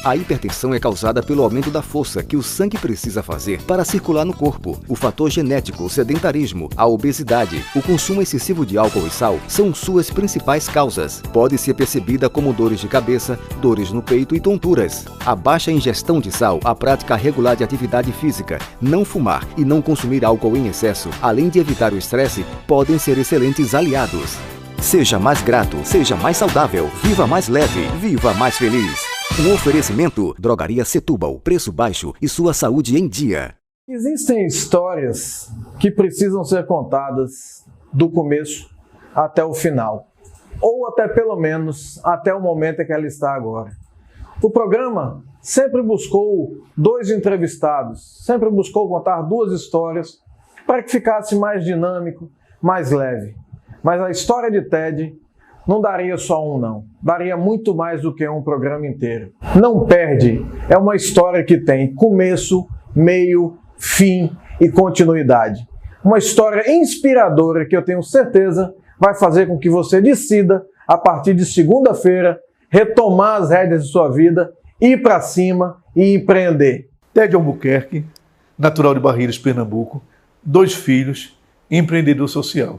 A hipertensão é causada pelo aumento da força que o sangue precisa fazer para circular no corpo. O fator genético, o sedentarismo, a obesidade, o consumo excessivo de álcool e sal são suas principais causas. Pode ser percebida como dores de cabeça, dores no peito e tonturas. A baixa ingestão de sal, a prática regular de atividade física, não fumar e não consumir álcool em excesso, além de evitar o estresse, podem ser excelentes aliados. Seja mais grato, seja mais saudável, viva mais leve, viva mais feliz. Um oferecimento: Drogaria Setúbal, preço baixo e sua saúde em dia. Existem histórias que precisam ser contadas do começo até o final, ou até pelo menos até o momento em que ela está agora. O programa sempre buscou 2 entrevistados, sempre buscou contar 2 histórias para que ficasse mais dinâmico, mais leve. Mas a história de Ted não daria só um, não. Daria muito mais do que um programa inteiro. Não perde. É uma história que tem começo, meio, fim e continuidade. Uma história inspiradora que eu tenho certeza vai fazer com que você decida, a partir de segunda-feira, retomar as rédeas de sua vida, ir para cima e empreender. Ted Albuquerque, natural de Barreiras, Pernambuco, 2 filhos, empreendedor social.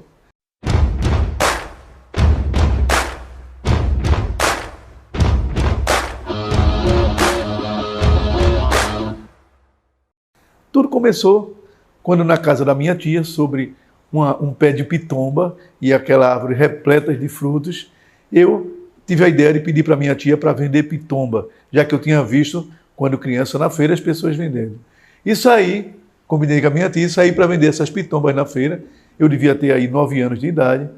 Tudo começou quando na casa da minha tia, sobre um pé de pitomba e aquela árvore repleta de frutos, eu tive a ideia de pedir para minha tia para vender pitomba, já que eu tinha visto, quando criança, na feira, as pessoas vendendo. E saí, combinei com a minha tia, saí para vender essas pitombas na feira. Eu devia ter aí 9 anos de idade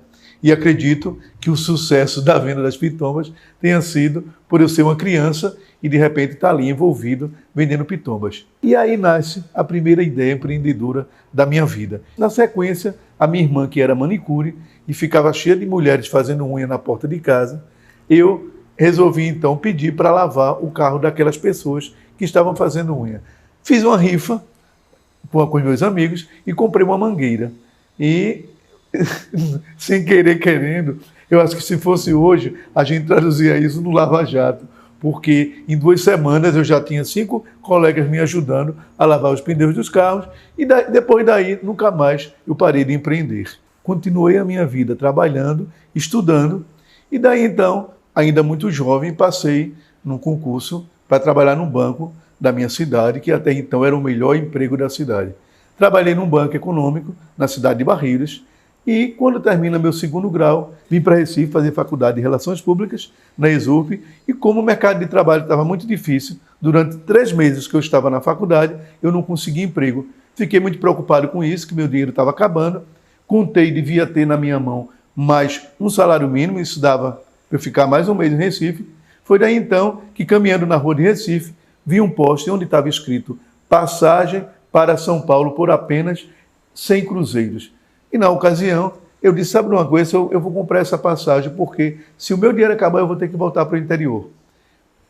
e acredito que o sucesso da venda das pitombas tenha sido por eu ser uma criança e de repente estar ali envolvido vendendo pitombas. E aí nasce a primeira ideia empreendedora da minha vida. Na sequência, a minha irmã, que era manicure e ficava cheia de mulheres fazendo unha na porta de casa, eu resolvi então pedir para lavar o carro daquelas pessoas que estavam fazendo unha. Fiz uma rifa com os meus amigos e comprei uma mangueira. E, sem querer querendo, eu acho que se fosse hoje, a gente traduzia isso no Lava Jato, porque em 2 semanas eu já tinha 5 colegas me ajudando a lavar os pneus dos carros e depois daí nunca mais eu parei de empreender. Continuei a minha vida trabalhando, estudando e daí então, ainda muito jovem, passei num concurso para trabalhar num banco da minha cidade, que até então era o melhor emprego da cidade. Trabalhei num banco econômico na cidade de Barreiras e, quando termina meu 2º grau, vim para Recife fazer faculdade de Relações Públicas na ESUP e, como o mercado de trabalho estava muito difícil, durante 3 meses que eu estava na faculdade, eu não consegui emprego. Fiquei muito preocupado com isso, que meu dinheiro estava acabando. Contei, devia ter na minha mão mais um salário mínimo, isso dava para eu ficar mais um mês em Recife. Foi daí então que, caminhando na rua de Recife, vi um poste onde estava escrito passagem para São Paulo por apenas 100 cruzeiros. E na ocasião, eu disse, sabe uma coisa, eu vou comprar essa passagem, porque se o meu dinheiro acabar, eu vou ter que voltar para o interior.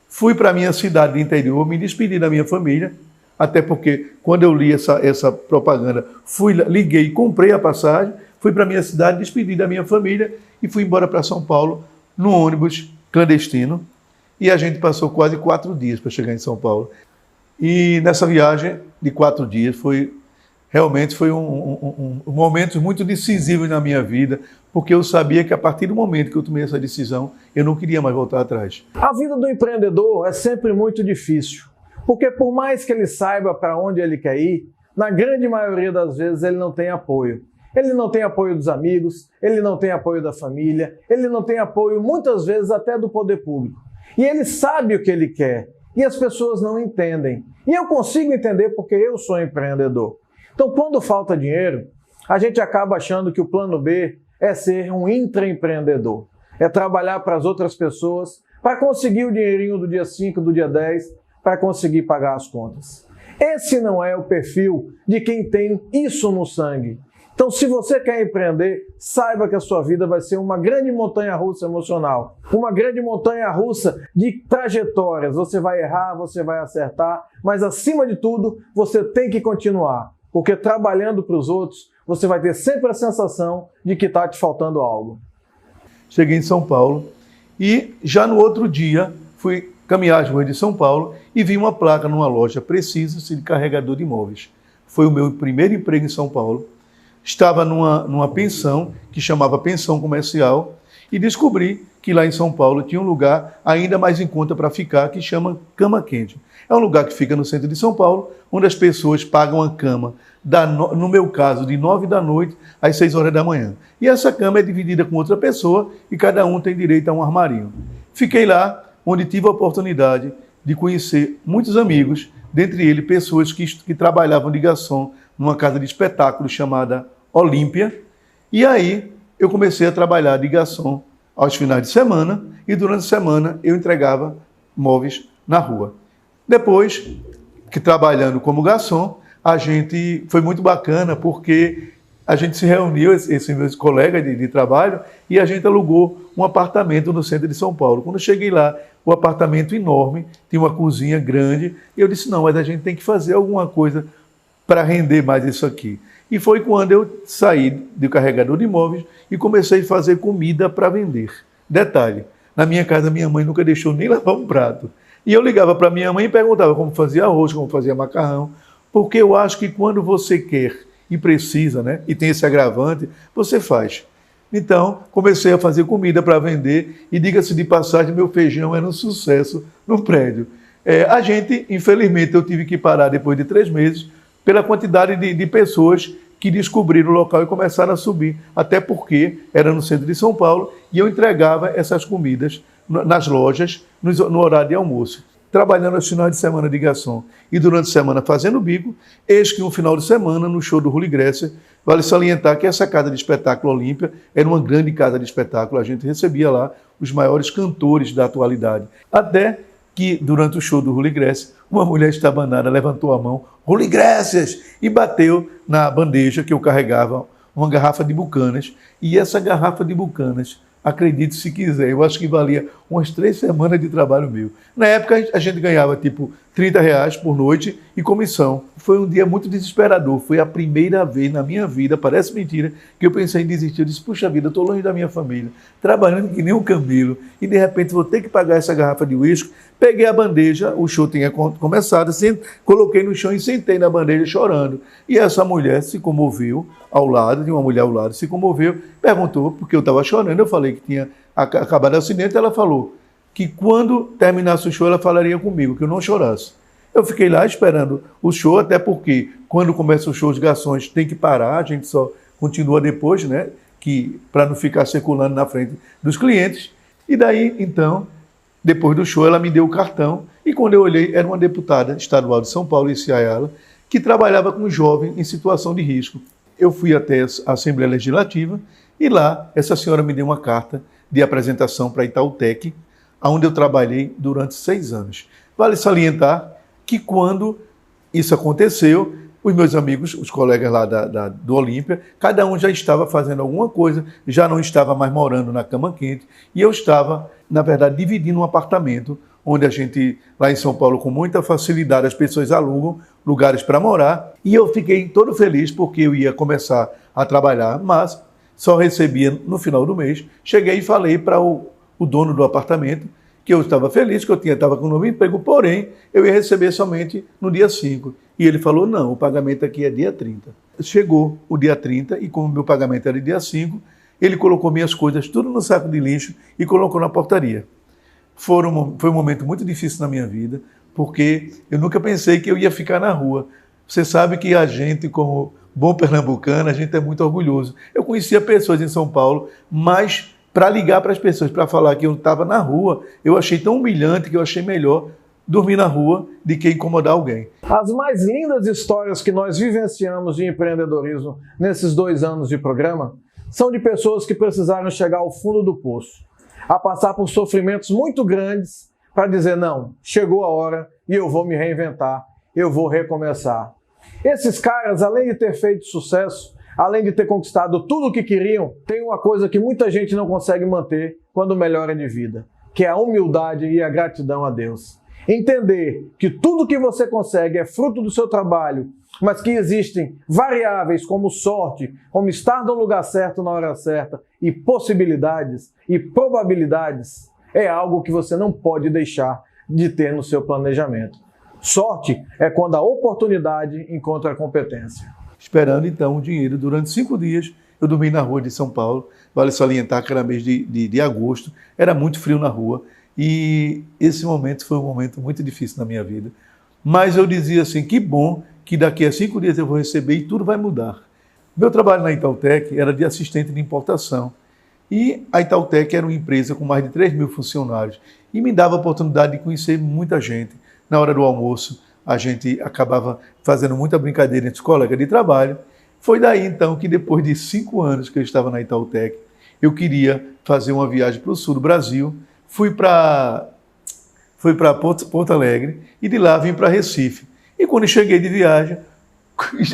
Fui para a minha cidade de interior, me despedi da minha família, até porque quando eu li essa propaganda, liguei, comprei a passagem, fui para a minha cidade, despedi da minha família e fui embora para São Paulo, num ônibus clandestino, e a gente passou quase 4 dias para chegar em São Paulo. E nessa viagem de 4 dias realmente foi um momento muito decisivo na minha vida, porque eu sabia que a partir do momento que eu tomei essa decisão, eu não queria mais voltar atrás. A vida do empreendedor é sempre muito difícil, porque por mais que ele saiba para onde ele quer ir, na grande maioria das vezes ele não tem apoio. Ele não tem apoio dos amigos, ele não tem apoio da família, ele não tem apoio muitas vezes até do poder público. E ele sabe o que ele quer, e as pessoas não entendem. E eu consigo entender porque eu sou empreendedor. Então, quando falta dinheiro, a gente acaba achando que o plano B é ser um intraempreendedor. É trabalhar para as outras pessoas, para conseguir o dinheirinho do dia 5, do dia 10, para conseguir pagar as contas. Esse não é o perfil de quem tem isso no sangue. Então, se você quer empreender, saiba que a sua vida vai ser uma grande montanha-russa emocional. Uma grande montanha-russa de trajetórias. Você vai errar, você vai acertar, mas acima de tudo, você tem que continuar. Porque trabalhando para os outros, você vai ter sempre a sensação de que está te faltando algo. Cheguei em São Paulo e já no outro dia fui caminhar as ruas de São Paulo e vi uma placa numa loja, precisa-se de carregador de móveis. Foi o meu primeiro emprego em São Paulo. Estava numa pensão que chamava Pensão Comercial e descobri que lá em São Paulo tinha um lugar ainda mais em conta para ficar, que chama Cama Quente. É um lugar que fica no centro de São Paulo, onde as pessoas pagam a cama, no meu caso, de 9 da noite às 6 horas da manhã. E essa cama é dividida com outra pessoa e cada um tem direito a um armarinho. Fiquei lá, onde tive a oportunidade de conhecer muitos amigos, dentre eles pessoas que trabalhavam de garçom numa casa de espetáculos chamada Olímpia. E aí eu comecei a trabalhar de garçom aos finais de semana e durante a semana eu entregava móveis na rua. Depois, que trabalhando como garçom, a gente foi muito bacana porque a gente se reuniu, esses meus colegas de trabalho, e a gente alugou um apartamento no centro de São Paulo. Quando eu cheguei lá, o apartamento enorme, tinha uma cozinha grande, e eu disse, não, mas a gente tem que fazer alguma coisa para render mais isso aqui. E foi quando eu saí do carregador de imóveis e comecei a fazer comida para vender. Detalhe, na minha casa minha mãe nunca deixou nem lavar um prato. E eu ligava para minha mãe e perguntava como fazia arroz, como fazia macarrão, porque eu acho que quando você quer e precisa, né, e tem esse agravante, você faz. Então, comecei a fazer comida para vender e, diga-se de passagem, meu feijão era um sucesso no prédio. A gente, infelizmente, eu tive que parar depois de 3 meses pela quantidade de pessoas que descobriram o local e começaram a subir, até porque era no centro de São Paulo e eu entregava essas comidas nas lojas no horário de almoço. Trabalhando aos finais de semana de garçom e durante a semana fazendo bico, eis que um final de semana, no show do Rully Grécia, vale salientar que essa casa de espetáculo Olímpia era uma grande casa de espetáculo, a gente recebia lá os maiores cantores da atualidade. Até que, durante o show do Rully Grécia, uma mulher estabanada levantou a mão, Rully Grécias, e bateu na bandeja que eu carregava uma garrafa de Bucanas, e essa garrafa de Bucanas, acredite se quiser, eu acho que valia umas 3 semanas de trabalho meu. Na época a gente ganhava tipo R$30 por noite e comissão. Foi um dia muito desesperador, foi a primeira vez na minha vida, parece mentira, que eu pensei em desistir. Eu disse, puxa vida, eu estou longe da minha família, trabalhando que nem um camelo, e de repente vou ter que pagar essa garrafa de uísque. Peguei a bandeja, o show tinha começado, assim, coloquei no chão e sentei na bandeja chorando. E essa mulher se comoveu ao lado, de uma mulher ao lado, se comoveu, perguntou porque eu estava chorando. Eu falei que tinha acabado o acidente, ela falou que quando terminasse o show ela falaria comigo, que eu não chorasse. Eu fiquei lá esperando o show, até porque quando começa o show os garçons tem que parar, a gente só continua depois, né, para não ficar circulando na frente dos clientes. E daí, então, depois do show, ela me deu o cartão e quando eu olhei, era uma deputada estadual de São Paulo, Cia Ayala, que trabalhava com jovem em situação de risco. Eu fui até a Assembleia Legislativa e lá essa senhora me deu uma carta de apresentação para a Itautec, onde eu trabalhei durante 6 anos. Vale salientar que quando isso aconteceu, os meus amigos, os colegas lá do Olímpia, cada um já estava fazendo alguma coisa, já não estava mais morando na Cama Quente, e eu estava, na verdade, dividindo um apartamento, onde a gente, lá em São Paulo, com muita facilidade, as pessoas alugam lugares para morar, e eu fiquei todo feliz porque eu ia começar a trabalhar, mas só recebia no final do mês. Cheguei e falei para o dono do apartamento que eu estava feliz, que eu estava com um novo emprego, porém, eu ia receber somente no dia 5. E ele falou, não, o pagamento aqui é dia 30. Chegou o dia 30 e como o meu pagamento era dia 5, ele colocou minhas coisas tudo no saco de lixo e colocou na portaria. Foi um momento muito difícil na minha vida, porque eu nunca pensei que eu ia ficar na rua. Você sabe que a gente, como bom pernambucano, a gente é muito orgulhoso. Eu conhecia pessoas em São Paulo, mas para ligar para as pessoas, para falar que eu estava na rua, eu achei tão humilhante que eu achei melhor dormir na rua do que incomodar alguém. As mais lindas histórias que nós vivenciamos de empreendedorismo nesses 2 anos de programa são de pessoas que precisaram chegar ao fundo do poço, a passar por sofrimentos muito grandes para dizer, não, chegou a hora e eu vou me reinventar, eu vou recomeçar. Esses caras, além de ter feito sucesso, além de ter conquistado tudo o que queriam, tem uma coisa que muita gente não consegue manter quando melhora de vida, que é a humildade e a gratidão a Deus. Entender que tudo que você consegue é fruto do seu trabalho, mas que existem variáveis como sorte, como estar no lugar certo na hora certa, e possibilidades e probabilidades, é algo que você não pode deixar de ter no seu planejamento. Sorte é quando a oportunidade encontra a competência. Esperando então o dinheiro. Durante 5 dias eu dormi na rua de São Paulo. Vale salientar que era mês de agosto, era muito frio na rua e esse momento foi um momento muito difícil na minha vida. Mas eu dizia assim, que bom que daqui a 5 dias eu vou receber e tudo vai mudar. Meu trabalho na Itautec era de assistente de importação. E a Itautec era uma empresa com mais de 3.000 funcionários e me dava a oportunidade de conhecer muita gente. Na hora do almoço, a gente acabava fazendo muita brincadeira entre os colegas de trabalho. Foi daí, então, que depois de 5 anos que eu estava na Itautec, eu queria fazer uma viagem para o sul do Brasil. Fui para Porto Alegre e de lá vim para Recife. E quando cheguei de viagem,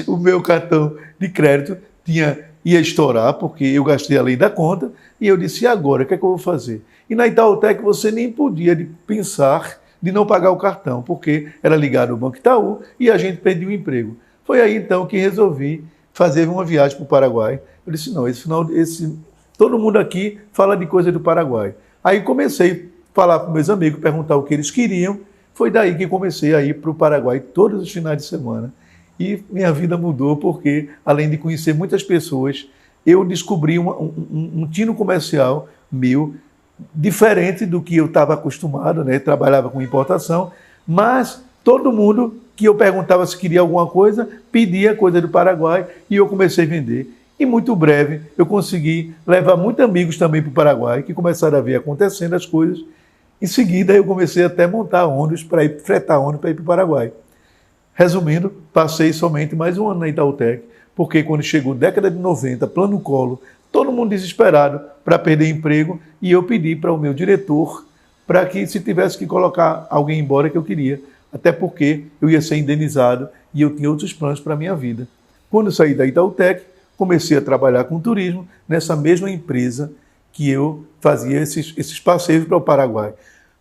o meu cartão de crédito ia estourar, porque eu gastei além da conta, e eu disse, e agora, o que é que eu vou fazer? E na Itautec você nem podia pensar de não pagar o cartão, porque era ligado ao Banco Itaú e a gente perdeu o emprego. Foi aí então que resolvi fazer uma viagem para o Paraguai. Eu disse, não, todo mundo aqui fala de coisa do Paraguai. Aí comecei a falar com meus amigos, perguntar o que eles queriam. Foi daí que comecei a ir para o Paraguai todos os finais de semana. E minha vida mudou porque, além de conhecer muitas pessoas, eu descobri um tino comercial meu, diferente do que eu estava acostumado, né? Trabalhava com importação, mas todo mundo que eu perguntava se queria alguma coisa, pedia coisa do Paraguai e eu comecei a vender. E muito breve eu consegui levar muitos amigos também para o Paraguai, que começaram a ver acontecendo as coisas. Em seguida eu comecei até a montar ônibus para ir, fretar ônibus para ir para o Paraguai. Resumindo, passei somente mais um ano na Itautec, porque quando chegou a década de 90, plano Collor, todo mundo desesperado para perder emprego, e eu pedi para o meu diretor para que, se tivesse que colocar alguém embora, que eu queria, até porque eu ia ser indenizado e eu tinha outros planos para a minha vida. Quando eu saí da Itautec, comecei a trabalhar com turismo nessa mesma empresa que eu fazia esses passeios para o Paraguai.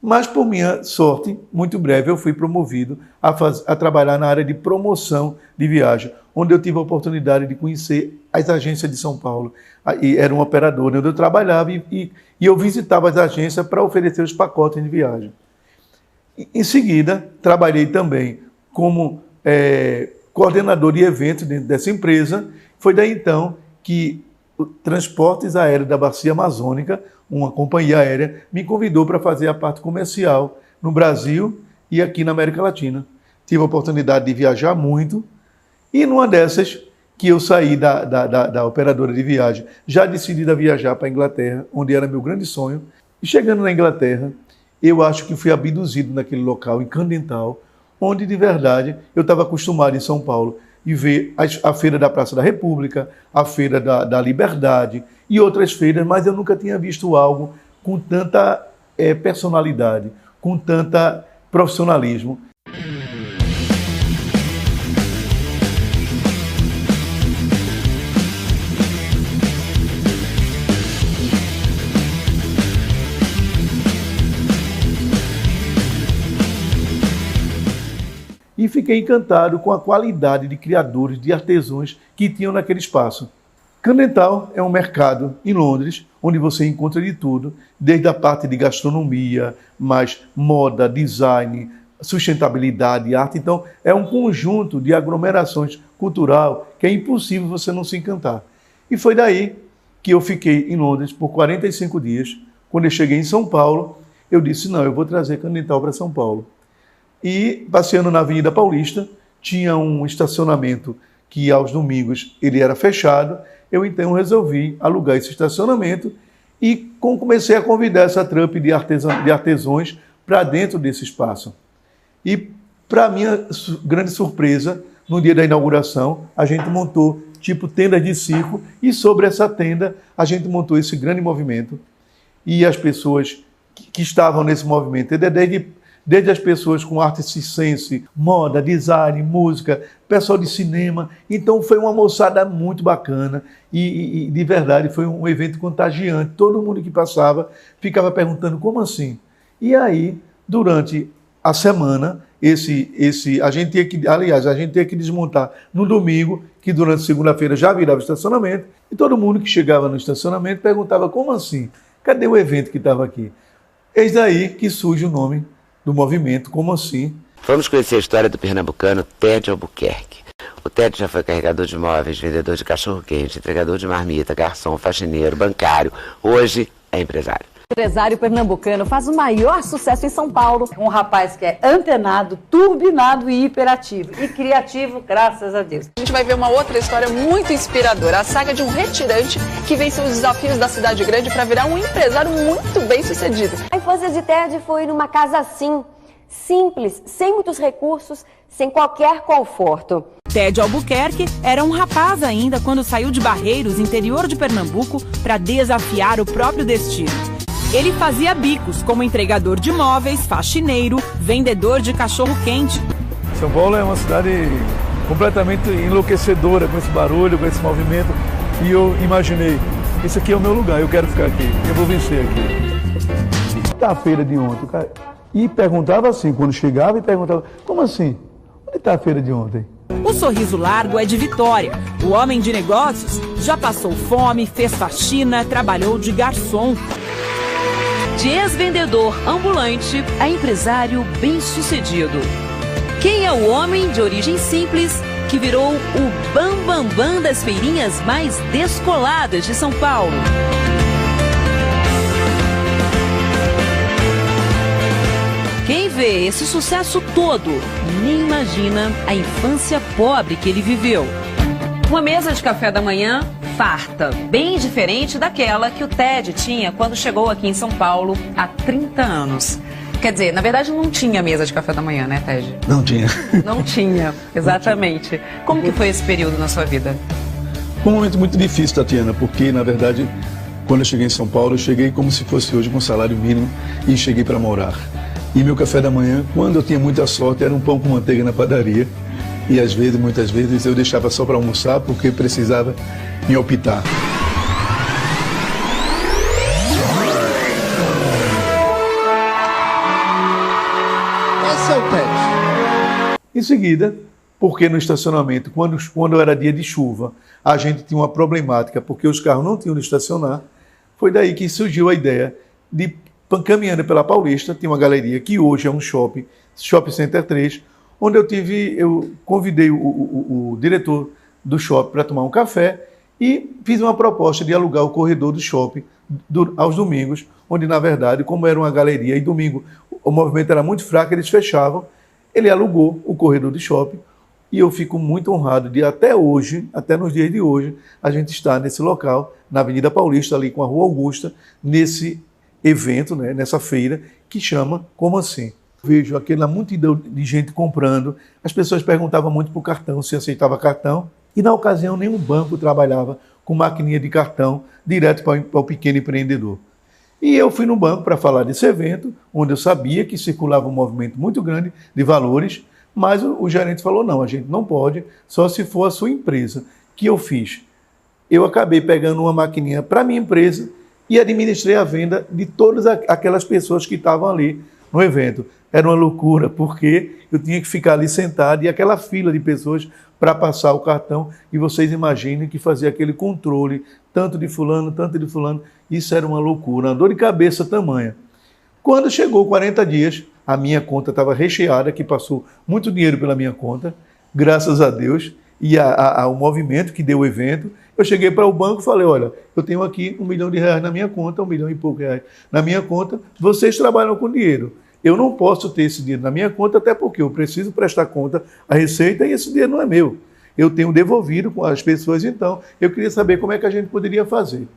Mas, por minha sorte, muito breve, eu fui promovido a trabalhar na área de promoção de viagem, onde eu tive a oportunidade de conhecer as agências de São Paulo. E era um operador onde eu trabalhava e eu visitava as agências para oferecer os pacotes de viagem. Em seguida, trabalhei também como coordenador de eventos dentro dessa empresa. Foi daí, então, que o Transportes Aéreos da Bacia Amazônica, uma companhia aérea, me convidou para fazer a parte comercial no Brasil e aqui na América Latina. Tive a oportunidade de viajar muito e numa dessas que eu saí da operadora de viagem, já decidida a viajar para a Inglaterra, onde era meu grande sonho. E chegando na Inglaterra, eu acho que fui abduzido naquele local, em Candental, onde de verdade eu estava acostumado em São Paulo e ver a Feira da Praça da República, a Feira da Liberdade e outras feiras, mas eu nunca tinha visto algo com tanta personalidade, com tanta profissionalismo. E fiquei encantado com a qualidade de criadores, de artesãos que tinham naquele espaço. Candental é um mercado em Londres, onde você encontra de tudo, desde a parte de gastronomia, mais moda, design, sustentabilidade, arte. Então, é um conjunto de aglomerações cultural que é impossível você não se encantar. E foi daí que eu fiquei em Londres por 45 dias. Quando eu cheguei em São Paulo, eu disse, não, eu vou trazer Candental para São Paulo. E, passeando na Avenida Paulista, tinha um estacionamento que aos domingos ele era fechado. Eu então resolvi alugar esse estacionamento e comecei a convidar essa trupe de artesãos para dentro desse espaço. E, para minha grande surpresa, no dia da inauguração, a gente montou tipo tenda de circo e sobre essa tenda a gente montou esse grande movimento. E as pessoas que estavam nesse movimento, desde as pessoas com arte circense, moda, design, música, pessoal de cinema. Então foi uma moçada muito bacana e de verdade foi um evento contagiante. Todo mundo que passava ficava perguntando como assim? E aí, durante a semana, a gente tinha que desmontar no domingo, que durante segunda-feira já virava estacionamento, e todo mundo que chegava no estacionamento perguntava como assim? Cadê o evento que estava aqui? Eis daí que surge o nome do movimento Como Assim? Vamos conhecer a história do pernambucano Ted Albuquerque. O Ted já foi carregador de móveis, vendedor de cachorro-quente, entregador de marmita, garçom, faxineiro, bancário. Hoje é empresário. O empresário pernambucano faz o maior sucesso em São Paulo. Um rapaz que é antenado, turbinado e hiperativo. E criativo, graças a Deus. A gente vai ver uma outra história muito inspiradora. A saga de um retirante que venceu os desafios da cidade grande para virar um empresário muito bem sucedido. A infância de Ted foi numa casa assim, simples, sem muitos recursos, sem qualquer conforto. Ted Albuquerque era um rapaz ainda quando saiu de Barreiros, interior de Pernambuco, para desafiar o próprio destino. Ele fazia bicos como entregador de móveis, faxineiro, vendedor de cachorro-quente. São Paulo é uma cidade completamente enlouquecedora com esse barulho, com esse movimento. E eu imaginei, esse aqui é o meu lugar, eu quero ficar aqui, eu vou vencer aqui. Da feira de ontem, cara, e perguntava assim, quando chegava e perguntava, como assim? Onde está a feira de ontem? O sorriso largo é de Vitória. O homem de negócios já passou fome, fez faxina, trabalhou de garçom. De ex-vendedor ambulante a empresário bem-sucedido. Quem é o homem de origem simples que virou o bambambam das feirinhas mais descoladas de São Paulo? Quem vê esse sucesso todo nem imagina a infância pobre que ele viveu. Uma mesa de café da manhã farta, bem diferente daquela que o Ted tinha quando chegou aqui em São Paulo há 30 anos. Quer dizer, na verdade não tinha mesa de café da manhã, né, Ted? Não tinha. Não tinha, exatamente. Como que foi esse período na sua vida? Foi um momento muito difícil, Tatiana, porque, na verdade, quando eu cheguei em São Paulo, eu cheguei como se fosse hoje com salário mínimo e cheguei para morar. E meu café da manhã, quando eu tinha muita sorte, era um pão com manteiga na padaria. E às vezes, muitas vezes, eu deixava só para almoçar porque precisava me optar. Esse é o Ted. Em seguida, porque no estacionamento, quando era dia de chuva, a gente tinha uma problemática, porque os carros não tinham onde estacionar, foi daí que surgiu a ideia de, caminhando pela Paulista, tinha uma galeria que hoje é um shopping, Shopping Center 3, onde eu convidei o diretor do shopping para tomar um café e fiz uma proposta de alugar o corredor do shopping aos domingos, onde, na verdade, como era uma galeria e domingo o movimento era muito fraco, eles fechavam, ele alugou o corredor do shopping e eu fico muito honrado de até hoje, até nos dias de hoje, a gente estar nesse local, na Avenida Paulista, ali com a Rua Augusta, nesse evento, né, nessa feira, que chama Como Assim? Vejo aquela multidão de gente comprando, as pessoas perguntavam muito por cartão, se aceitava cartão, e na ocasião nenhum banco trabalhava com maquininha de cartão direto para o pequeno empreendedor. E eu fui no banco para falar desse evento, onde eu sabia que circulava um movimento muito grande de valores, mas o gerente falou, não, a gente não pode, só se for a sua empresa. Que eu fiz? Eu acabei pegando uma maquininha para a minha empresa e administrei a venda de todas aquelas pessoas que estavam ali no evento. Era uma loucura, porque eu tinha que ficar ali sentado e aquela fila de pessoas para passar o cartão. E vocês imaginem que fazia aquele controle, tanto de fulano, isso era uma loucura, uma dor de cabeça tamanha. Quando chegou 40 dias, a minha conta estava recheada, que passou muito dinheiro pela minha conta, graças a Deus, e ao movimento que deu o evento. Eu cheguei para o banco e falei, olha, eu tenho aqui R$1 milhão na minha conta, R$1 milhão e pouco na minha conta, vocês trabalham com dinheiro. Eu não posso ter esse dinheiro na minha conta, até porque eu preciso prestar conta à Receita e esse dinheiro não é meu. Eu tenho devolvido com as pessoas, então eu queria saber como é que a gente poderia fazer.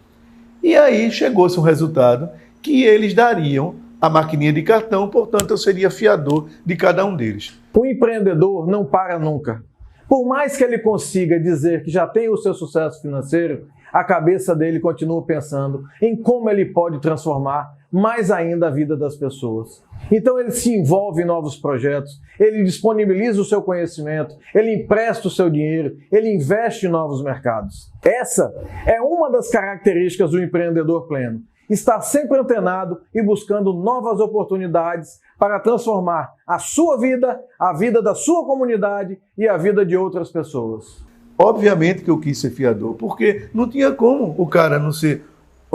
E aí chegou-se um resultado que eles dariam a maquininha de cartão, portanto eu seria fiador de cada um deles. O empreendedor não para nunca. Por mais que ele consiga dizer que já tem o seu sucesso financeiro, a cabeça dele continua pensando em como ele pode transformar mais ainda a vida das pessoas. Então ele se envolve em novos projetos, ele disponibiliza o seu conhecimento, ele empresta o seu dinheiro, ele investe em novos mercados. Essa é uma das características do empreendedor pleno. Estar sempre antenado e buscando novas oportunidades para transformar a sua vida, a vida da sua comunidade e a vida de outras pessoas. Obviamente que eu quis ser fiador, porque não tinha como o cara não ser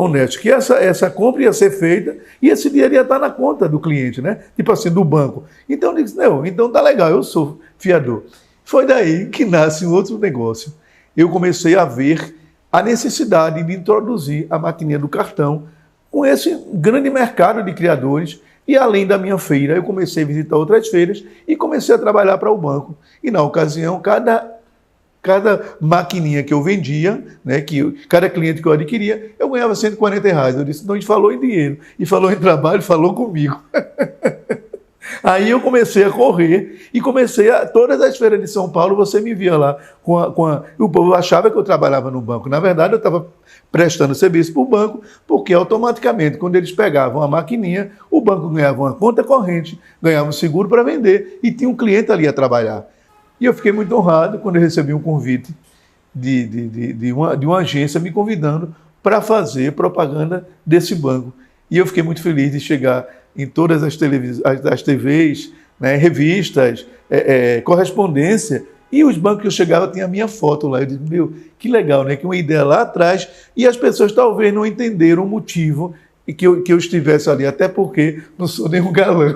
honesto, que essa compra ia ser feita e esse dinheiro ia estar na conta do cliente, né? Tipo assim, do banco. Então eu disse, não, então tá legal, eu sou fiador. Foi daí que nasce um outro negócio. Eu comecei a ver a necessidade de introduzir a maquininha do cartão com esse grande mercado de criadores. E além da minha feira, eu comecei a visitar outras feiras e comecei a trabalhar para o banco. E na ocasião, cada maquininha que eu vendia, né, cada cliente que eu adquiria, eu ganhava R$140. Eu disse, não, a gente falou em dinheiro, e falou em trabalho, falou comigo. Aí eu comecei a correr e todas as feiras de São Paulo, você me via lá o povo achava que eu trabalhava no banco. Na verdade, eu estava prestando serviço para o banco, porque automaticamente, quando eles pegavam a maquininha, o banco ganhava uma conta corrente, ganhava um seguro para vender e tinha um cliente ali a trabalhar. E eu fiquei muito honrado quando eu recebi um convite de uma agência me convidando para fazer propaganda desse banco. E eu fiquei muito feliz de chegar em todas as TVs, né, revistas, correspondência, e os bancos que eu chegava tinha a minha foto lá. Eu disse, meu, que legal, né? Que uma ideia lá atrás, e as pessoas talvez não entenderam o motivo que eu estivesse ali, até porque não sou nenhum galã.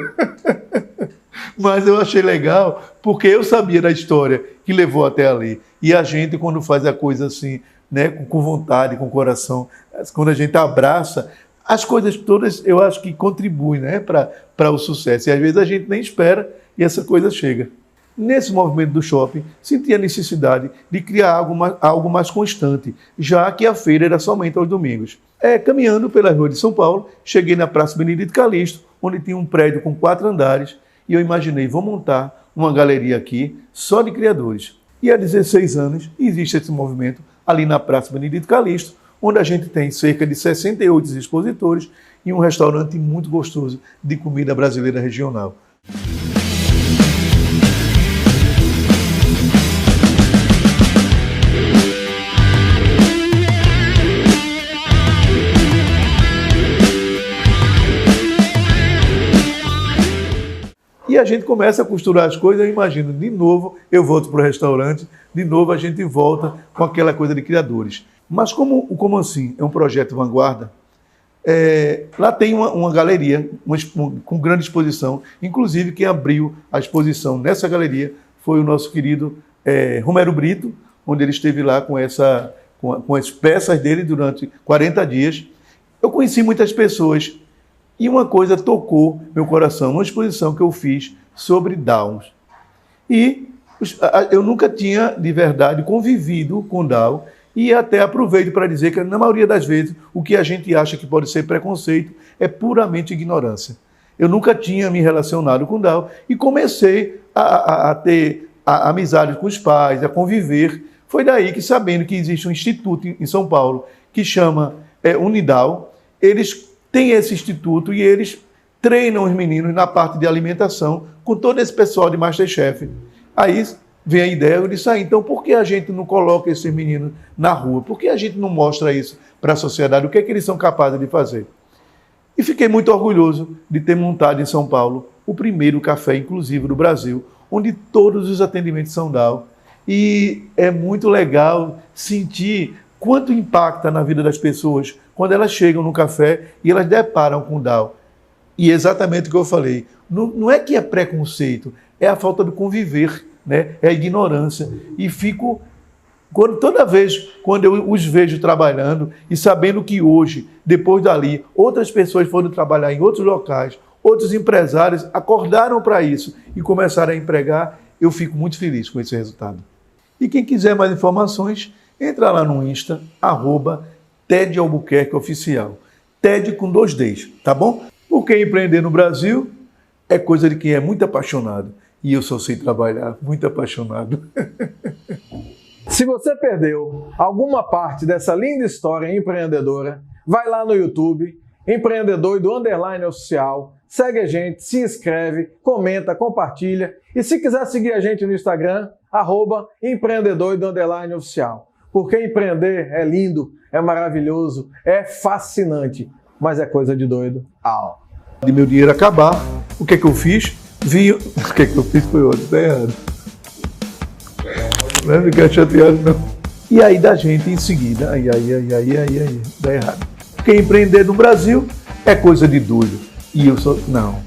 Mas eu achei legal, porque eu sabia da história que levou até ali. E a gente, quando faz a coisa assim, né, com vontade, com coração, quando a gente abraça, as coisas todas eu acho que contribuem, né, para o sucesso. E às vezes a gente nem espera e essa coisa chega. Nesse movimento do shopping, senti a necessidade de criar algo mais constante, já que a feira era somente aos domingos. Caminhando pela rua de São Paulo, cheguei na Praça Benedito Calixto, onde tinha um prédio com 4 andares, e eu imaginei, vou montar uma galeria aqui só de criadores. E há 16 anos existe esse movimento ali na Praça Benedito Calixto, onde a gente tem cerca de 68 expositores e um restaurante muito gostoso de comida brasileira regional. E a gente começa a costurar as coisas, eu imagino, de novo eu volto para o restaurante, de novo a gente volta com aquela coisa de criadores. Mas como assim é um projeto vanguarda, lá tem uma galeria com grande exposição, inclusive quem abriu a exposição nessa galeria foi o nosso querido Romero Brito, onde ele esteve lá com as peças dele durante 40 dias. Eu conheci muitas pessoas, e uma coisa tocou meu coração, uma exposição que eu fiz sobre Downs. E eu nunca tinha, de verdade, convivido com Down, e até aproveito para dizer que, na maioria das vezes, o que a gente acha que pode ser preconceito é puramente ignorância. Eu nunca tinha me relacionado com Down e comecei a ter amizade com os pais, a conviver. Foi daí que, sabendo que existe um instituto em São Paulo que chama Unidal, eles tem esse instituto e eles treinam os meninos na parte de alimentação com todo esse pessoal de Masterchef. Aí vem a ideia, eu disse, então por que a gente não coloca esses meninos na rua? Por que a gente não mostra isso para a sociedade? O que é que eles são capazes de fazer? E fiquei muito orgulhoso de ter montado em São Paulo o primeiro café inclusivo do Brasil, onde todos os atendimentos são Down. E é muito legal sentir quanto impacta na vida das pessoas quando elas chegam no café e elas deparam com Down. E exatamente o que eu falei, não é que é preconceito, é a falta de conviver, né? É a ignorância. E fico, toda vez quando eu os vejo trabalhando e sabendo que hoje, depois dali, outras pessoas foram trabalhar em outros locais, outros empresários acordaram para isso e começaram a empregar, eu fico muito feliz com esse resultado. E quem quiser mais informações, entra lá no Insta, @Ted Albuquerque Oficial. Ted com 2 Ds, tá bom? Porque empreender no Brasil é coisa de quem é muito apaixonado. E eu só sei trabalhar, muito apaixonado. Se você perdeu alguma parte dessa linda história empreendedora, vai lá no YouTube, Empreendedoido_oficial, segue a gente, se inscreve, comenta, compartilha. E se quiser seguir a gente no Instagram, @Empreendedoido_oficial. Porque empreender é lindo, é maravilhoso, é fascinante, mas é coisa de doido. De meu dinheiro acabar, o que é que eu fiz? O que é que eu fiz foi outro, tá errado. Não é ficar chateado, não. E aí da gente em seguida, aí, dá errado. Porque empreender no Brasil é coisa de doido. E eu sou... Não.